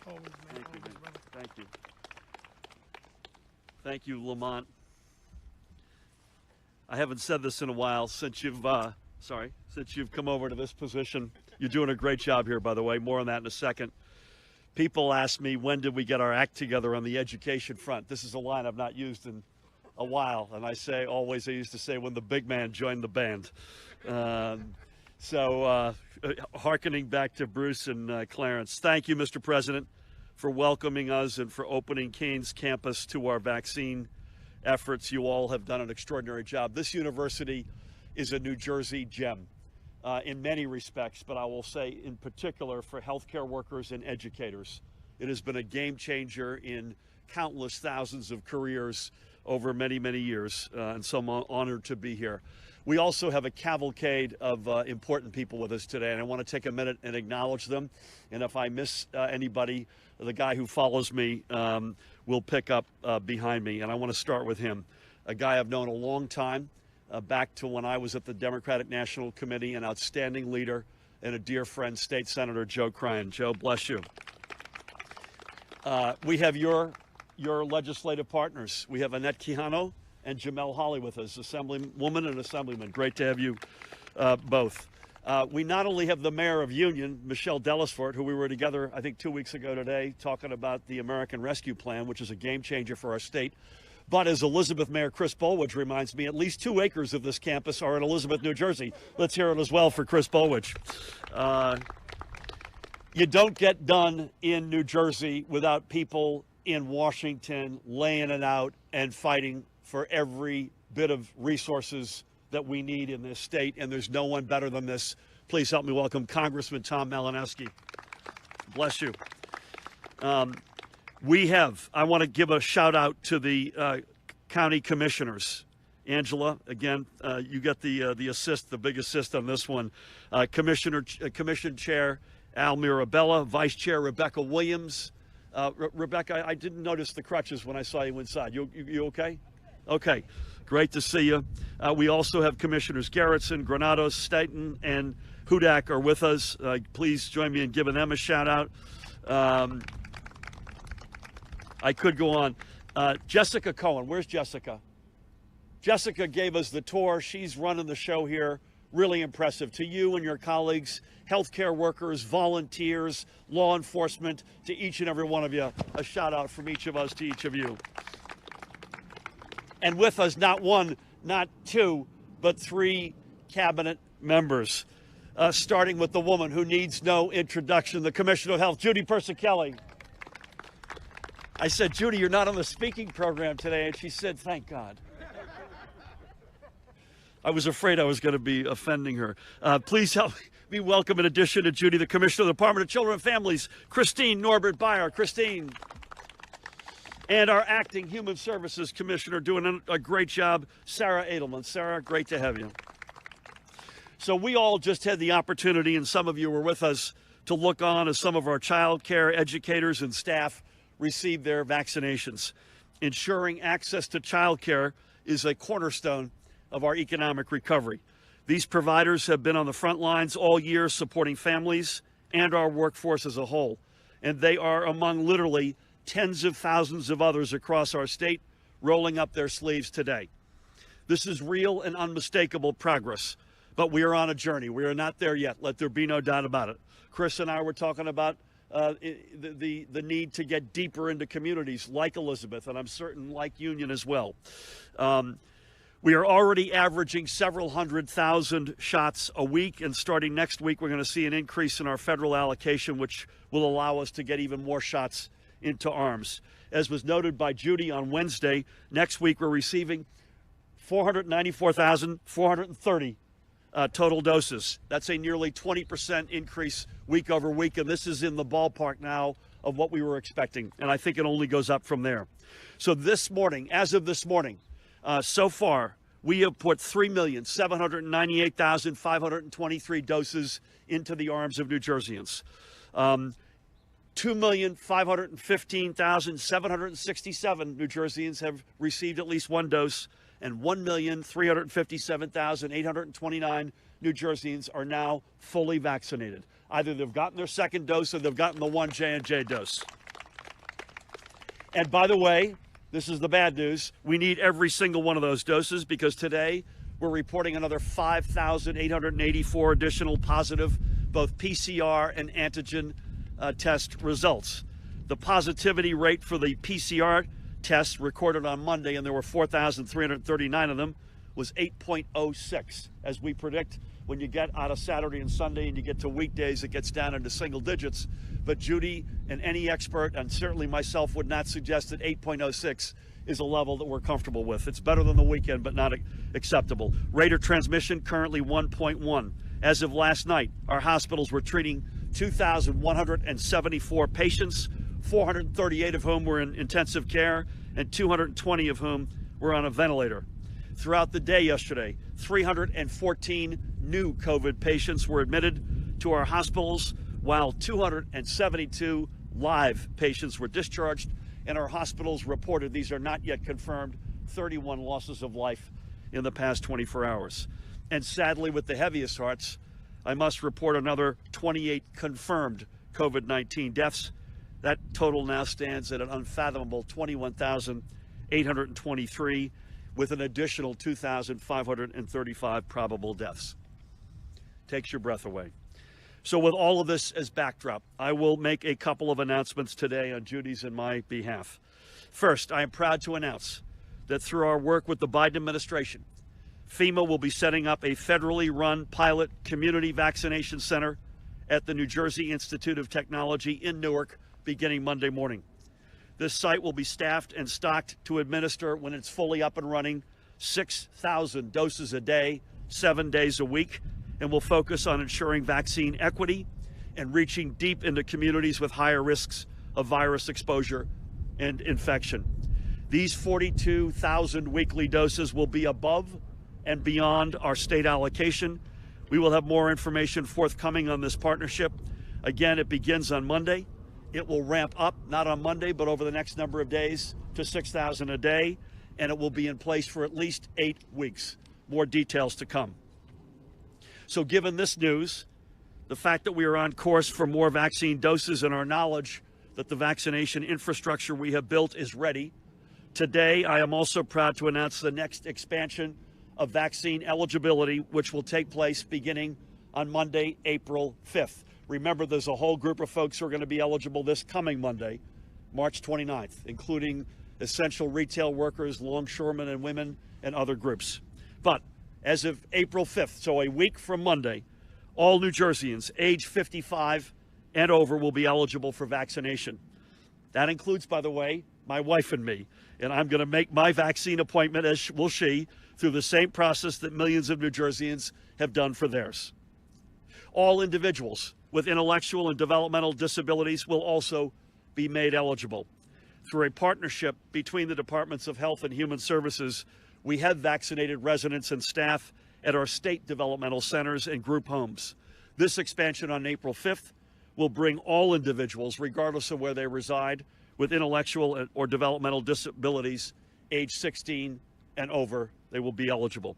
Always, man. Thank you, Always, man. brother. Thank you. Thank you, Lamont. I haven't said this in a while since you've come over to this position. You're doing a great job here, by the way. More on that in a second. People ask me, when did we get our act together on the education front? This is a line I've not used in a while, and I used to say, when the big man joined the band. Hearkening back to Bruce and Clarence, thank you, Mr. President, for welcoming us and for opening Kane's campus to our vaccine efforts. You all have done an extraordinary job. This university is a New Jersey gem in many respects, but I will say in particular for healthcare workers and educators. It has been a game changer in countless thousands of careers over many, many years, and so I'm honored to be here. We also have a cavalcade of important people with us today, and I want to take a minute and acknowledge them. And if I miss anybody, the guy who follows me will pick up behind me, and I want to start with him, a guy I've known a long time, back to when I was at the Democratic National Committee, an outstanding leader and a dear friend, State Senator Joe Cryan. Joe, bless you. We have your legislative partners. We have Annette Quijano and Jamel Holly with us, Assemblywoman and Assemblyman. Great to have you both. We not only have the Mayor of Union, Michelle Dellisfort, who we were together, I think 2 weeks ago today, talking about the American Rescue Plan, which is a game changer for our state. But as Elizabeth Mayor Chris Bolwich reminds me, at least 2 acres of this campus are in Elizabeth, New Jersey. Let's hear it as well for Chris Bolwich. You don't get done in New Jersey without people in Washington laying it out and fighting for every bit of resources that we need in this state, and there's no one better than this. Please help me welcome Congressman Tom Malinowski. Bless you. I want to give a shout out to the county commissioners. Angela, again, you got the assist, the big assist on this one. Commission Chair Al Mirabella, Vice Chair Rebecca Williams. Rebecca, I didn't notice the crutches when I saw you inside. You okay? Okay, great to see you. We also have Commissioners Gerritsen, Granados, Staten, and Hudak are with us. Please join me in giving them a shout out. I could go on. Jessica Cohen, where's Jessica? Jessica gave us the tour. She's running the show here. Really impressive. To you and your colleagues, healthcare workers, volunteers, law enforcement, to each and every one of you, a shout out from each of us to each of you. And with us, not one, not two, but 3 cabinet members, starting with the woman who needs no introduction, the Commissioner of Health, Judy Persichilli. I said, Judy, you're not on the speaking program today, and she said, thank God. I was afraid I was going to be offending her. Please help me welcome, in addition to Judy, the Commissioner of the Department of Children and Families, Christine Norbert Beyer. Christine. And our acting Human Services Commissioner doing a great job, Sarah Edelman. Sarah, great to have you. So we all just had the opportunity, and some of you were with us, to look on as some of our child care educators and staff receive their vaccinations. Ensuring access to child care is a cornerstone of our economic recovery. These providers have been on the front lines all year supporting families and our workforce as a whole. And they are among literally tens of thousands of others across our state rolling up their sleeves today. This is real and unmistakable progress, but we are on a journey. We are not there yet. Let there be no doubt about it. Chris and I were talking about the need to get deeper into communities like Elizabeth, and I'm certain like Union as well. We are already averaging several 100,000 shots a week, and starting next week, we're going to see an increase in our federal allocation, which will allow us to get even more shots into arms. As was noted by Judy on Wednesday, next week we're receiving 494,430 total doses. That's a nearly 20% increase week over week, and this is in the ballpark now of what we were expecting, and I think it only goes up from there. So this morning, as of this morning, so far, we have put 3,798,523 doses into the arms of New Jerseyans. 2,515,767 New Jerseyans have received at least one dose, and 1,357,829 New Jerseyans are now fully vaccinated. Either they've gotten their second dose or they've gotten the one J&J dose. And by the way, this is the bad news. We need every single one of those doses because today we're reporting another 5,884 additional positive, both PCR and antigen test results. The positivity rate for the PCR tests recorded on Monday, and there were 4,339 of them, was 8.06. As we predict, when you get out of Saturday and Sunday and you get to weekdays, it gets down into single digits. But Judy and any expert, and certainly myself, would not suggest that 8.06 is a level that we're comfortable with. It's better than the weekend, but not acceptable. Rate of transmission currently 1.1. As of last night, our hospitals were treating 2,174 patients, 438 of whom were in intensive care, and 220 of whom were on a ventilator. Throughout the day yesterday, 314 new COVID patients were admitted to our hospitals, while 272 live patients were discharged, and our hospitals reported, these are not yet confirmed, 31 losses of life in the past 24 hours. And sadly, with the heaviest hearts, I must report another 28 confirmed COVID-19 deaths. That total now stands at an unfathomable 21,823, with an additional 2,535 probable deaths. Takes your breath away. So with all of this as backdrop, I will make a couple of announcements today on Judy's and my behalf. First, I am proud to announce that through our work with the Biden administration, FEMA will be setting up a federally run pilot community vaccination center at the New Jersey Institute of Technology in Newark beginning Monday morning. This site will be staffed and stocked to administer, when it's fully up and running, 6,000 doses a day, 7 days a week, and will focus on ensuring vaccine equity and reaching deep into communities with higher risks of virus exposure and infection. These 42,000 weekly doses will be above and beyond our state allocation. We will have more information forthcoming on this partnership. Again, it begins on Monday. It will ramp up, not on Monday, but over the next number of days to 6,000 a day, and it will be in place for at least 8 weeks. More details to come. So given this news, the fact that we are on course for more vaccine doses, and our knowledge that the vaccination infrastructure we have built is ready, today I am also proud to announce the next expansion of vaccine eligibility, which will take place beginning on Monday, April 5th. Remember, there's a whole group of folks who are going to be eligible this coming Monday, March 29th, including essential retail workers, longshoremen and women, and other groups. But as of April 5th, so a week from Monday, all New Jerseyans age 55 and over will be eligible for vaccination. That includes, by the way, my wife and me. And I'm going to make my vaccine appointment, as will she, through the same process that millions of New Jerseyans have done for theirs. All individuals with intellectual and developmental disabilities will also be made eligible. Through a partnership between the Departments of Health and Human Services, we have vaccinated residents and staff at our state developmental centers and group homes. This expansion on April 5th will bring all individuals, regardless of where they reside, with intellectual or developmental disabilities, age 16 and over, they will be eligible.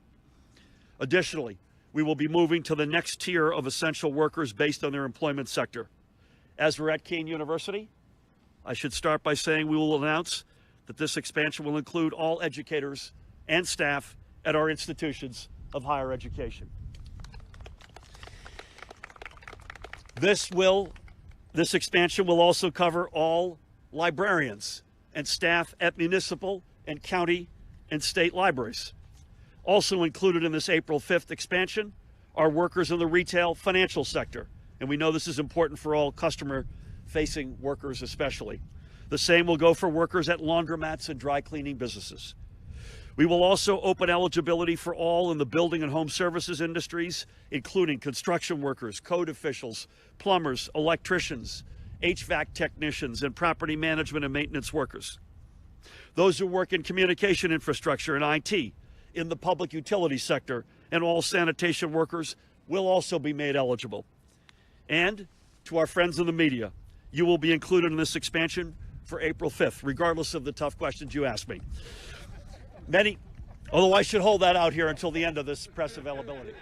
Additionally, we will be moving to the next tier of essential workers based on their employment sector. As we're at Keene University, I should start by saying we will announce that this expansion will include all educators and staff at our institutions of higher education. This expansion will also cover all librarians and staff at municipal and county and state libraries. Also included in this April 5th expansion are workers in the retail financial sector. And we know this is important for all customer-facing workers especially. The same will go for workers at laundromats and dry cleaning businesses. We will also open eligibility for all in the building and home services industries, including construction workers, code officials, plumbers, electricians, HVAC technicians, and property management and maintenance workers. Those who work in communication infrastructure and IT, in the public utility sector, and all sanitation workers will also be made eligible. And to our friends in the media, you will be included in this expansion for April 5th, regardless of the tough questions you ask me. Although I should hold that out here until the end of this press availability.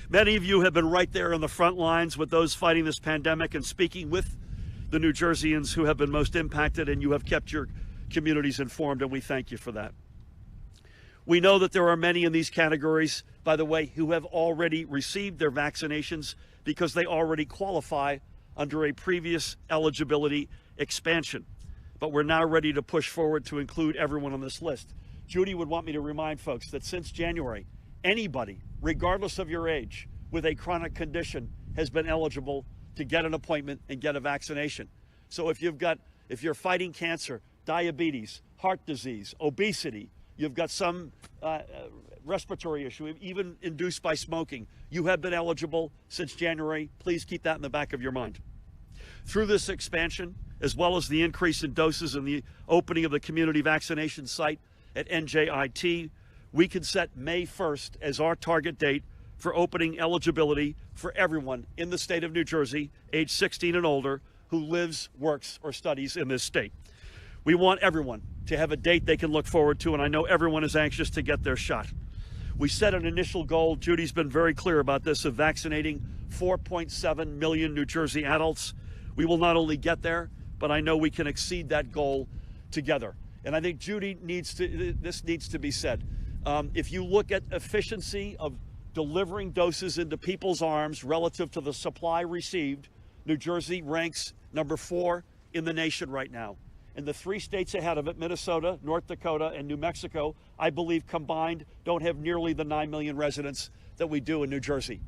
Many of you have been right there on the front lines with those fighting this pandemic and speaking with the New Jerseyans who have been most impacted, and you have kept your communities informed, and we thank you for that. We know that there are many in these categories, by the way, who have already received their vaccinations because they already qualify under a previous eligibility expansion. But we're now ready to push forward to include everyone on this list. Judy would want me to remind folks that since January, anybody, regardless of your age, with a chronic condition has been eligible to get an appointment and get a vaccination. So if you're fighting cancer, diabetes, heart disease, obesity, you've got some respiratory issue, even induced by smoking, you have been eligible since January. Please keep that in the back of your mind. Through this expansion, as well as the increase in doses and the opening of the community vaccination site at NJIT, we can set May 1st as our target date for opening eligibility for everyone in the state of New Jersey, age 16 and older, who lives, works, or studies in this state. We want everyone to have a date they can look forward to, and I know everyone is anxious to get their shot. We set an initial goal, Judy's been very clear about this, of vaccinating 4.7 million New Jersey adults. We will not only get there, but I know we can exceed that goal together. And I think, Judy, this needs to be said. If you look at efficiency of delivering doses into people's arms relative to the supply received, New Jersey ranks number 4 in the nation right now. And the 3 states ahead of it, Minnesota, North Dakota, and New Mexico, I believe combined don't have nearly the 9 million residents that we do in New Jersey.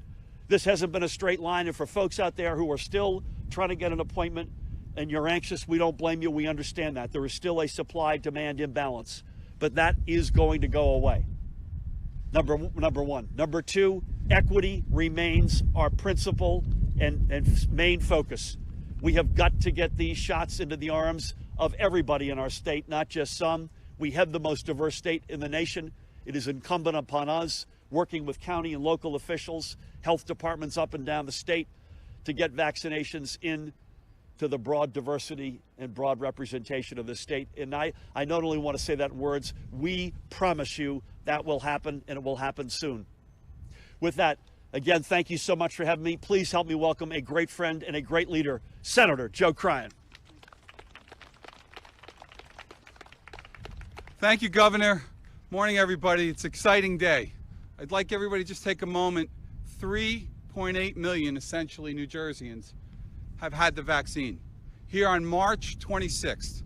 This hasn't been a straight line, and for folks out there who are still trying to get an appointment and you're anxious, we don't blame you, we understand that. There is still a supply-demand imbalance, but that is going to go away. Number one. Number 2, equity remains our principal and main focus. We have got to get these shots into the arms of everybody in our state, not just some. We have the most diverse state in the nation. It is incumbent upon us, working with county and local officials, health departments up and down the state, to get vaccinations in to the broad diversity and broad representation of the state. And I not only want to say that in words, we promise you that will happen, and it will happen soon. With that, again, thank you so much for having me. Please help me welcome a great friend and a great leader, Senator Joe Cryan. Thank you, Governor. Morning, everybody. It's an exciting day. I'd like everybody to just take a moment. 3.8 million, essentially, New Jerseyans have had the vaccine here on March 26th.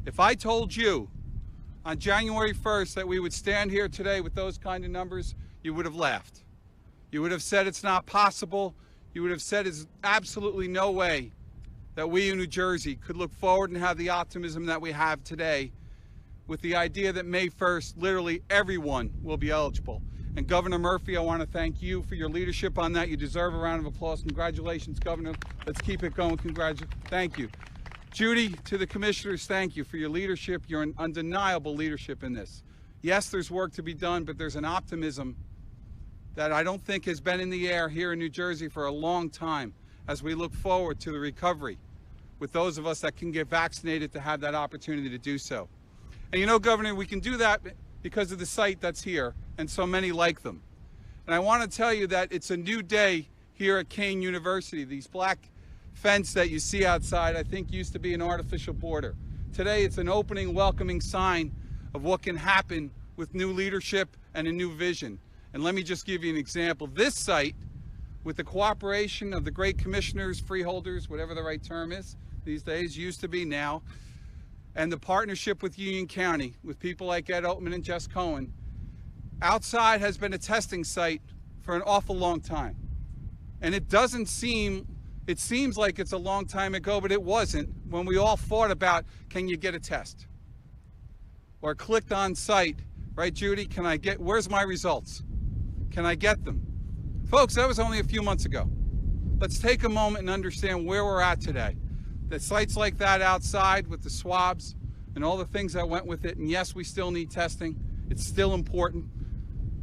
If I told you on January 1st that we would stand here today with those kind of numbers, you would have laughed. You would have said it's not possible. You would have said there's absolutely no way that we in New Jersey could look forward and have the optimism that we have today with the idea that May 1st, literally everyone will be eligible. And Governor Murphy, I want to thank you for your leadership on that. You deserve a round of applause. Congratulations, Governor. Let's keep it going. Thank you. Judy, to the commissioners, thank you for your leadership, your undeniable leadership in this. Yes, there's work to be done, but there's an optimism that I don't think has been in the air here in New Jersey for a long time as we look forward to the recovery with those of us that can get vaccinated to have that opportunity to do so. And you know, Governor, we can do that because of the site that's here and so many like them. And I want to tell you that it's a new day here at Kean University. These black fence that you see outside, I think, used to be an artificial border. Today, it's an opening, welcoming sign of what can happen with new leadership and a new vision. And let me just give you an example. This site, with the cooperation of the great commissioners, freeholders, whatever the right term is these days, used to be now, and the partnership with Union County, with people like Ed Oatman and Jess Cohen, outside has been a testing site for an awful long time. And it seems like it's a long time ago, but it wasn't, when we all fought about, can you get a test? Or clicked on site, right, Judy, where's my results? Can I get them? Folks, that was only a few months ago. Let's take a moment and understand where we're at today. That sites like that outside with the swabs and all the things that went with it, and yes, we still need testing. It's still important.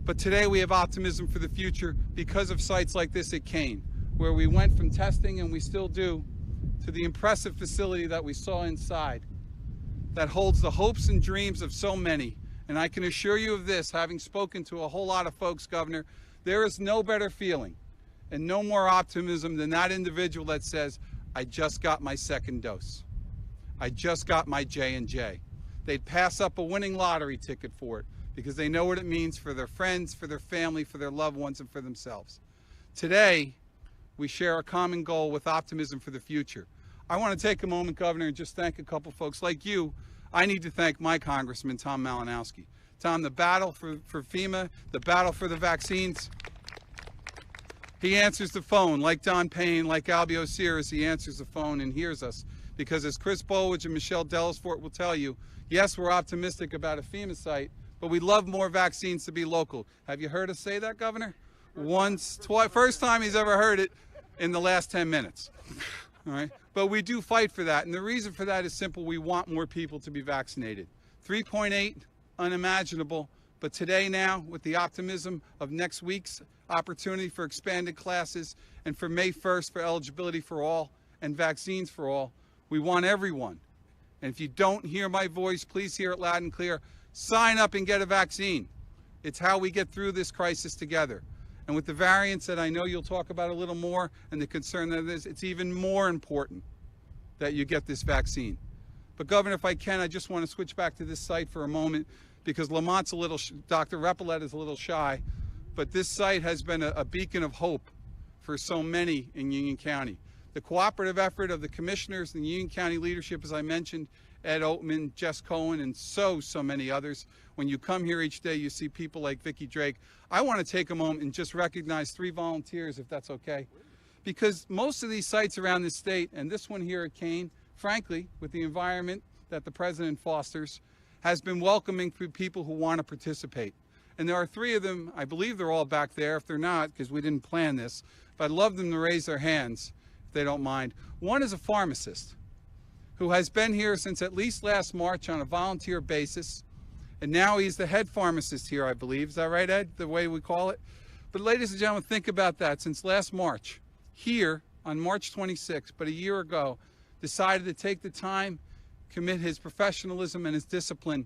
But today we have optimism for the future because of sites like this at Kean, where we went from testing, and we still do, to the impressive facility that we saw inside that holds the hopes and dreams of so many. And I can assure you of this, having spoken to a whole lot of folks, Governor, there is no better feeling and no more optimism than that individual that says, I just got my second dose. I just got my J&J. They'd pass up a winning lottery ticket for it because they know what it means for their friends, for their family, for their loved ones, and for themselves. Today, we share a common goal with optimism for the future. I want to take a moment, Governor, and just thank a couple folks like you. I need to thank my Congressman, Tom Malinowski. Tom, the battle for FEMA, the battle for the vaccines, he answers the phone. Like Don Payne, like Albio Sears, he answers the phone and hears us. Because as Chris Bolwich and Michelle Dellisfort will tell you, yes, we're optimistic about a FEMA site, but we'd love more vaccines to be local. Have you heard us say that, Governor? Once, twice, first time he's ever heard it in the last 10 minutes. All right? But we do fight for that, and the reason for that is simple. We want more people to be vaccinated. 3.8, unimaginable, but today now, with the optimism of next week's opportunity for expanded classes and for May 1st for eligibility for all and vaccines for all, we want everyone. And if you don't hear my voice, please hear it loud and clear. Sign up and get a vaccine. It's how we get through this crisis together. And with the variants that I know you'll talk about a little more and the concern that it is, it's even more important that you get this vaccine. But Governor, if I can, I just want to switch back to this site for a moment because Lamont's a little, Dr. Repollet is a little shy, but this site has been a beacon of hope for so many in Union County. The cooperative effort of the commissioners and the Union County leadership, as I mentioned, Ed Oatman, Jess Cohen, and so many others. When you come here each day, you see people like Vicki Drake. I want to take a moment and just recognize 3 volunteers, if that's okay. Because most of these sites around the state, and this one here at Kane, frankly, with the environment that the president fosters, has been welcoming for people who want to participate. And there are 3 of them, I believe they're all back there. If they're not, because we didn't plan this, but I'd love them to raise their hands, if they don't mind. One is a pharmacist who has been here since at least last March on a volunteer basis. And now he's the head pharmacist here, I believe. Is that right, Ed, the way we call it? But ladies and gentlemen, think about that. Since last March, here on March 26th, but a year ago, decided to take the time, commit his professionalism and his discipline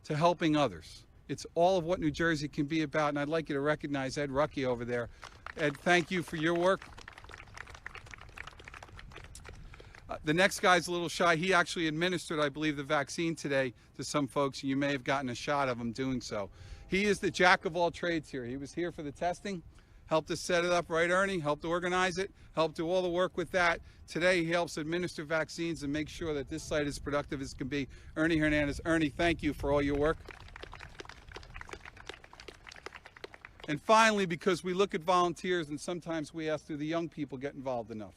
to helping others. It's all of what New Jersey can be about, and I'd like you to recognize Ed Rucky over there. Ed, thank you for your work. The next guy's a little shy. He actually administered, I believe, the vaccine today to some folks. You may have gotten a shot of him doing so. He is the jack of all trades here. He was here for the testing, helped us set it up, right, Ernie? Helped organize it, helped do all the work with that. Today, he helps administer vaccines and make sure that this site is productive as can be. Ernie Hernandez. Ernie, thank you for all your work. And finally, because we look at volunteers and sometimes we ask, do the young people get involved enough?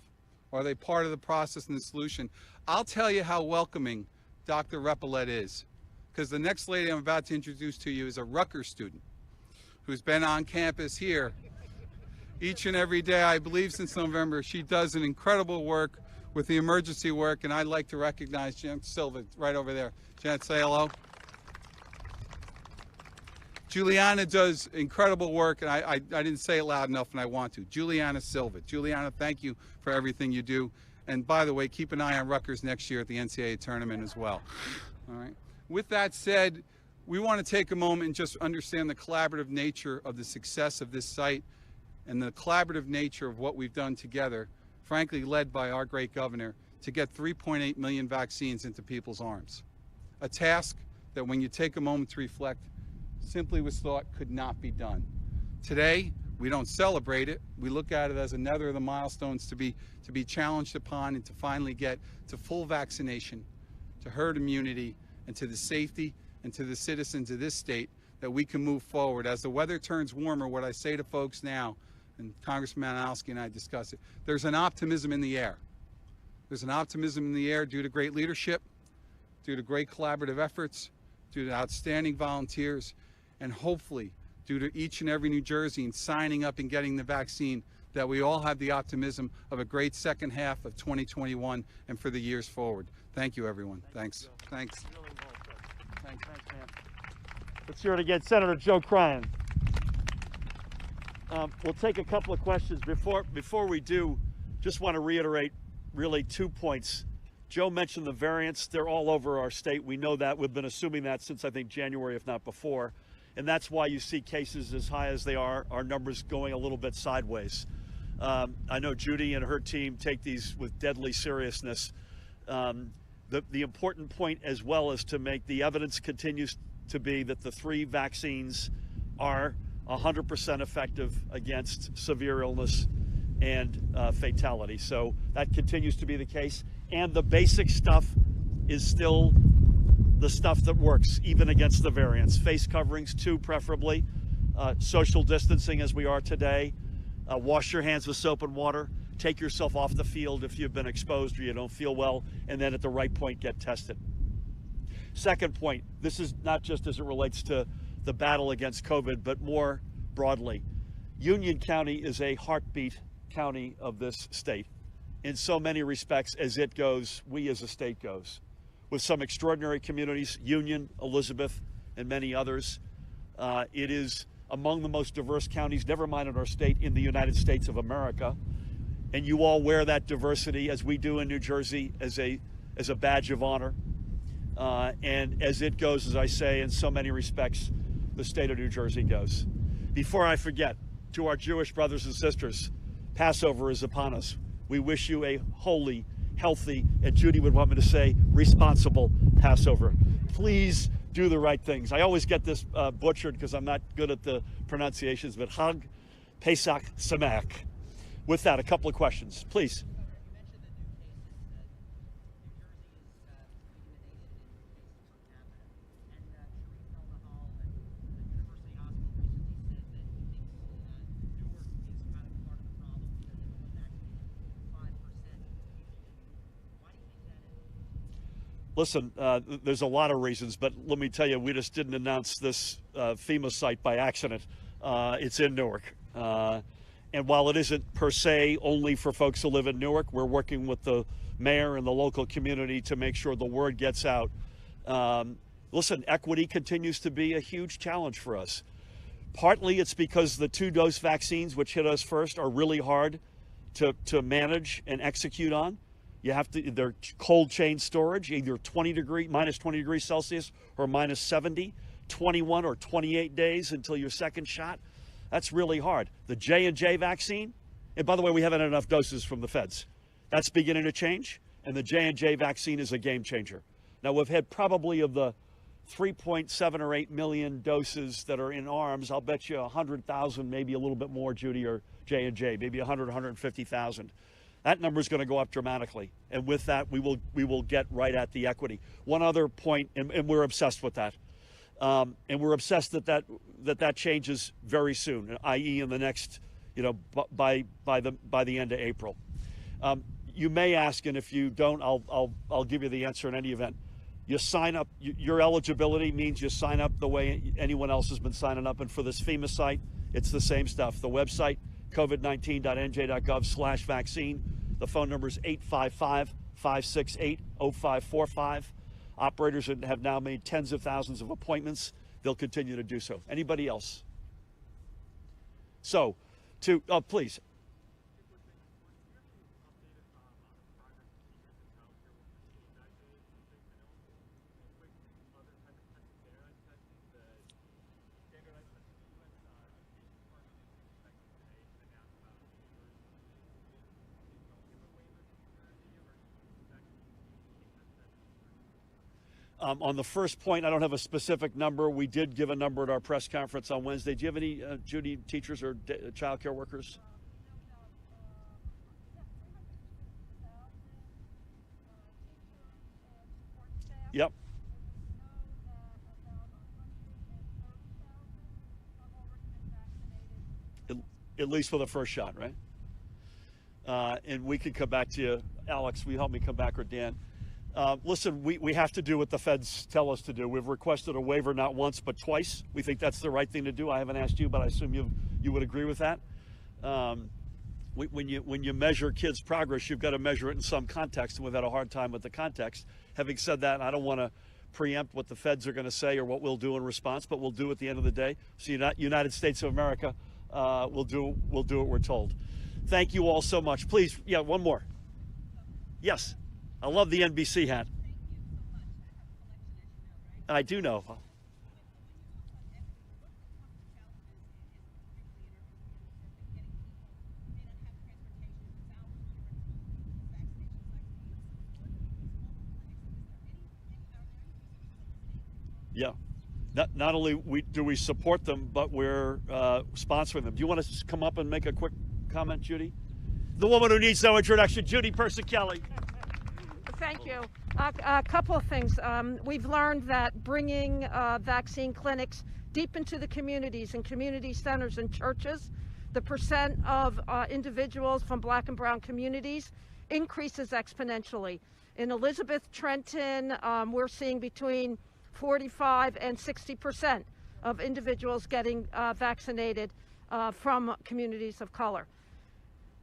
Are they part of the process and the solution? I'll tell you how welcoming Dr. Repollet is, because the next lady I'm about to introduce to you is a Rutgers student who's been on campus here each and every day, I believe, since November. She does an incredible work with the emergency work, and I'd like to recognize Janet Silva right over there. Janet, say hello. Juliana does incredible work, and I didn't say it loud enough, and I want to. Juliana Silva. Juliana, thank you for everything you do. And by the way, keep an eye on Rutgers next year at the NCAA tournament as well. All right. With that said, we want to take a moment and just understand the collaborative nature of the success of this site and the collaborative nature of what we've done together, frankly led by our great governor, to get 3.8 million vaccines into people's arms. A task that, when you take a moment to reflect, simply was thought could not be done. Today, we don't celebrate it. We look at it as another of the milestones to be challenged upon and to finally get to full vaccination, to herd immunity, and to the safety and to the citizens of this state that we can move forward. As the weather turns warmer, what I say to folks now, and Congressman Malinowski and I discuss it, there's an optimism in the air. There's an optimism in the air due to great leadership, due to great collaborative efforts, due to outstanding volunteers, and hopefully due to each and every New Jerseyan signing up and getting the vaccine, that we all have the optimism of a great second half of 2021 and for the years forward. Thank you, everyone. Thanks. Thanks. Thanks, man. Let's hear it again. Senator Joe Cryan. We'll take a couple of questions. Before we do, just want to reiterate really 2 points. Joe mentioned the variants. They're all over our state. We know that. We've been assuming that since, I think, January, if not before. And that's why you see cases as high as they are, our numbers going a little bit sideways. I know Judy and her team take these with deadly seriousness. The important point as well is to make the evidence continues to be that the 3 vaccines are 100% effective against severe illness and fatality. So that continues to be the case. And the basic stuff is still the stuff that works, even against the variants. Face coverings, 2 preferably. Social distancing as we are today. Wash your hands with soap and water. Take yourself off the field if you've been exposed or you don't feel well, and then at the right point get tested. Second point, this is not just as it relates to the battle against COVID, but more broadly. Union County is a heartbeat county of this state. In so many respects, as it goes, we as a state goes. With some extraordinary communities, Union, Elizabeth, and many others. It is among the most diverse counties, never mind in our state, in the United States of America. And you all wear that diversity, as we do in New Jersey, as a badge of honor. And as it goes, as I say, in so many respects, the state of New Jersey goes. Before I forget, to our Jewish brothers and sisters, Passover is upon us. We wish you a holy, healthy, and Judy would want me to say, responsible Passover. Please do the right things. I always get this butchered because I'm not good at the pronunciations, but Hag Pesach Sameach. With that, a couple of questions, please. Listen, there's a lot of reasons, but let me tell you, we just didn't announce this FEMA site by accident. It's in Newark. And while it isn't per se only for folks who live in Newark, we're working with the mayor and the local community to make sure the word gets out. Listen, equity continues to be a huge challenge for us. Partly it's because the 2-dose vaccines, which hit us first, are really hard to manage and execute on. You have to, they're cold chain storage, either minus 20 degrees Celsius or minus 70, 21 or 28 days until your second shot. That's really hard. The J&J vaccine, and by the way, we haven't had enough doses from the feds. That's beginning to change, and the J&J vaccine is a game changer. Now, we've had probably of the 3.7 or 8 million doses that are in arms, I'll bet you 100,000, maybe a little bit more, Judy, or J&J, maybe 100, 150,000. That number is going to go up dramatically. And with that, we will get right at the equity. One other point, and we're obsessed with that. And we're obsessed that changes very soon, i.e. in the next, by the end of April. You may ask, and if you don't, I'll give you the answer in any event. You sign up, your eligibility means you sign up the way anyone else has been signing up. And for this FEMA site, it's the same stuff. The website, covid19.nj.gov/vaccine. The phone number is 855-568-0545. Operators have now made tens of thousands of appointments. They'll continue to do so. Anybody else? So, please. On the first point, I don't have a specific number. We did give a number at our press conference on Wednesday. Do you have any, Judy, teachers or child care workers? Yep. At least for the first shot, right? And we can come back to you. Alex, will you help me come back, or Dan? Listen, we have to do what the feds tell us to do. We've requested a waiver not once but twice. We think that's the right thing to do. I haven't asked you, but I assume you would agree with that. When you measure kids' progress, you've got to measure it in some context, and we've had a hard time with the context. Having said that, I don't want to preempt what the feds are going to say or what we'll do in response, but we'll do at the end of the day. So United States of America, we'll do what we're told. Thank you all so much. Please, yeah, one more. Yes. I love the NBC hat. Thank you so much. I have an election, as you know, right? I do know. When you talk about equity, what are the toughest challenges in particularly in our communities have been getting people who may not have Yeah. Not only do we support them, but we're sponsoring them. Do you want to come up and make a quick comment, Judy? The woman who needs no introduction, Judy Persicelli. Thank you. A couple of things. We've learned that bringing vaccine clinics deep into the communities and community centers and churches, the percent of individuals from Black and brown communities increases exponentially. In Elizabeth, Trenton, we're seeing between 45 and 60% of individuals getting vaccinated from communities of color.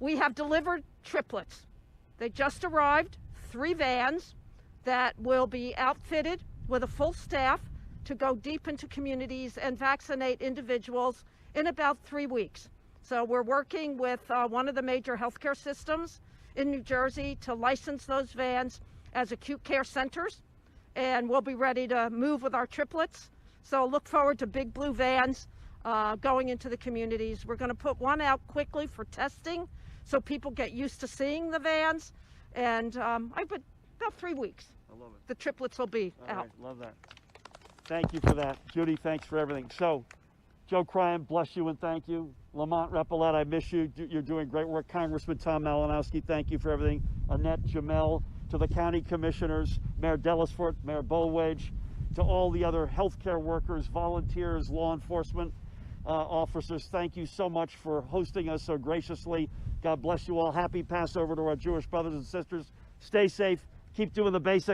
We have delivered triplets. They just arrived, 3 vans that will be outfitted with a full staff to go deep into communities and vaccinate individuals in about 3 weeks. So we're working with one of the major healthcare systems in New Jersey to license those vans as acute care centers, and we'll be ready to move with our triplets. So look forward to big blue vans going into the communities. We're going to put one out quickly for testing so people get used to seeing the vans, and I put about 3 weeks. I love it. The triplets will be All out. right, love that. Thank you for that. Judy, thanks for everything. So, Joe Cryan, bless you and thank you. Lamont Repollet, I miss you. You're doing great work. Congressman Tom Malinowski, thank you for everything. Annette Jamel, to the county commissioners, Mayor Dellisfort, Mayor Bolwage, to all the other healthcare workers, volunteers, law enforcement officers, thank you so much for hosting us so graciously. God bless you all. Happy Passover to our Jewish brothers and sisters. Stay safe. Keep doing the basics.